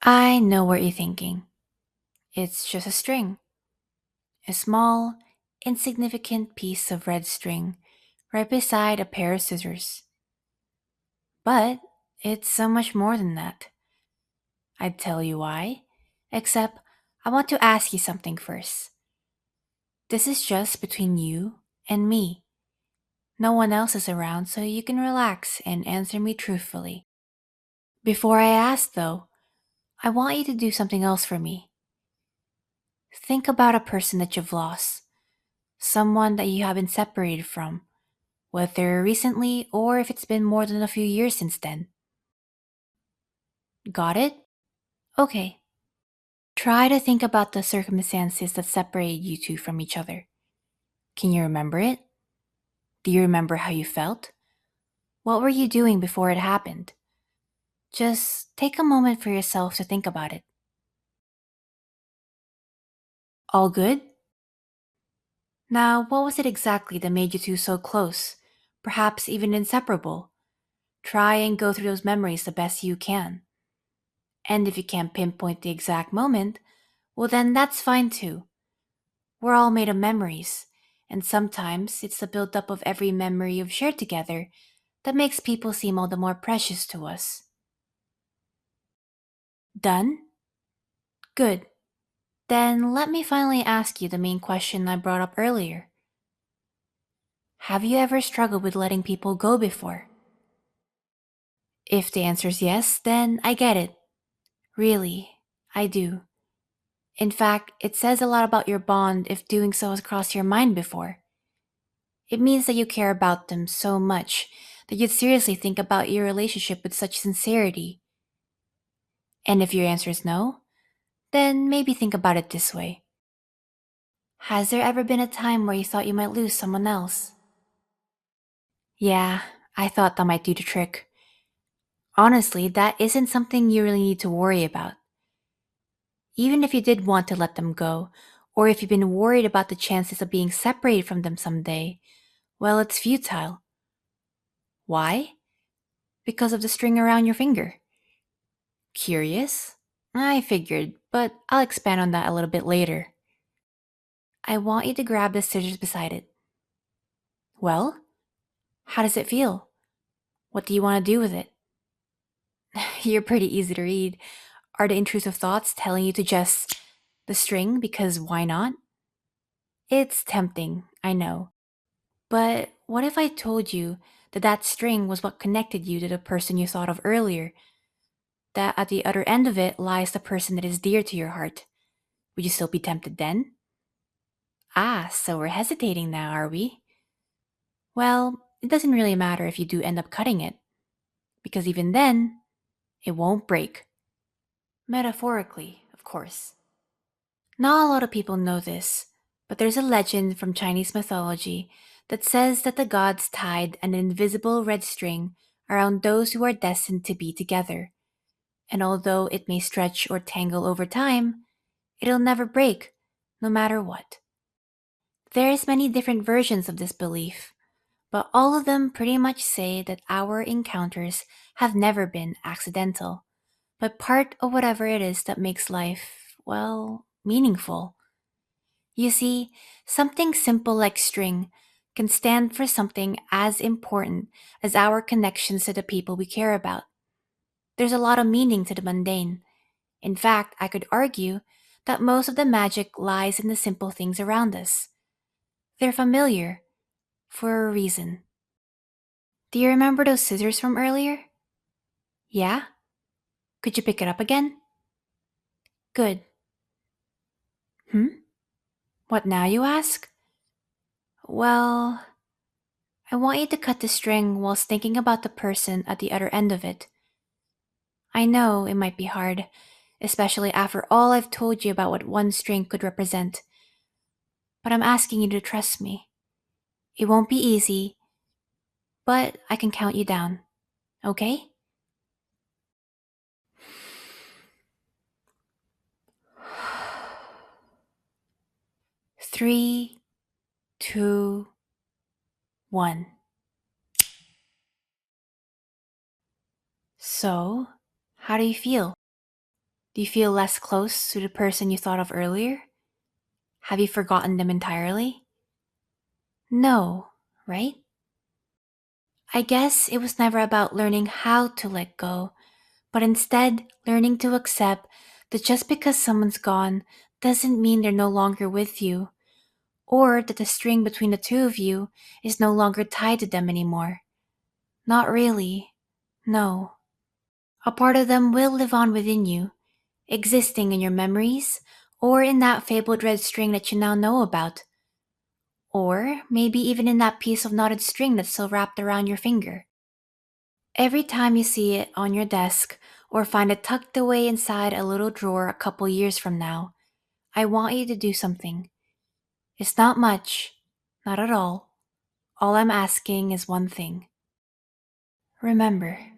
I know what you're thinking. It's just a string. A small, insignificant piece of red string right beside a pair of scissors. But it's so much more than that. I'd tell you why. Except, I want to ask you something first. This is just between you and me. No one else is around, so you can relax and answer me truthfully. Before I ask, though, I want you to do something else for me. Think about a person that you've lost, someone that you have been separated from, whether recently or if it's been more than a few years since then. Got it? Okay. Try to think about the circumstances that separated you two from each other. Can you remember it? Do you remember how you felt? What were you doing before it happened? Just take a moment for yourself to think about it. All good? Now, what was it exactly that made you two so close, perhaps even inseparable? Try and go through those memories the best you can. And if you can't pinpoint the exact moment, well, then that's fine too. We're all made of memories, and sometimes it's the buildup of every memory you've shared together that makes people seem all the more precious to us. Done? Good. Then let me finally ask you the main question I brought up earlier. Have you ever struggled with letting people go before? If the answer is yes, then I get it. Really, I do. In fact, it says a lot about your bond if doing so has crossed your mind before. It means that you care about them so much that you'd seriously think about your relationship with such sincerity. And if your answer is no, then maybe think about it this way. Has there ever been a time where you thought you might lose someone else? Yeah, I thought that might do the trick. Honestly, that isn't something you really need to worry about. Even if you did want to let them go, or if you've been worried about the chances of being separated from them someday, well, it's futile. Why? Because of the string around your finger. Curious? I figured, but I'll expand on that a little bit later. I want you to grab the scissors beside it. Well, how does it feel? What do you want to do with it? You're pretty easy to read. Are the intrusive thoughts telling you to just the string because why not? It's tempting, I know. But what if I told you that that string was what connected you to the person you thought of earlier? That at the other end of it lies the person that is dear to your heart? Would you still be tempted then? Ah, so we're hesitating now, are we? Well, it doesn't really matter if you do end up cutting it, because even then, it won't break. Metaphorically, of course. Not a lot of people know this, but there's a legend from Chinese mythology that says that the gods tied an invisible red string around those who are destined to be together. And although it may stretch or tangle over time, it'll never break, no matter what. There's many different versions of this belief, but all of them pretty much say that our encounters have never been accidental, but part of whatever it is that makes life, well, meaningful. You see, something simple like string can stand for something as important as our connections to the people we care about. There's a lot of meaning to the mundane. In fact, I could argue that most of the magic lies in the simple things around us. They're familiar for a reason. Do you remember those scissors from earlier? Yeah? Could you pick it up again? Good. Hmm? What now, you ask? Well, I want you to cut the string whilst thinking about the person at the other end of it. I know it might be hard, especially after all I've told you about what one string could represent, but I'm asking you to trust me. It won't be easy, but I can count you down, okay? 3, 2, 1. So, how do you feel? Do you feel less close to the person you thought of earlier? Have you forgotten them entirely? No, right? I guess it was never about learning how to let go, but instead learning to accept that just because someone's gone doesn't mean they're no longer with you, or that the string between the two of you is no longer tied to them anymore. Not really. No. A part of them will live on within you, existing in your memories, or in that fabled red string that you now know about, or maybe even in that piece of knotted string that's still wrapped around your finger. Every time you see it on your desk or find it tucked away inside a little drawer a couple years from now, I want you to do something. It's not much, not at all. All I'm asking is one thing. Remember.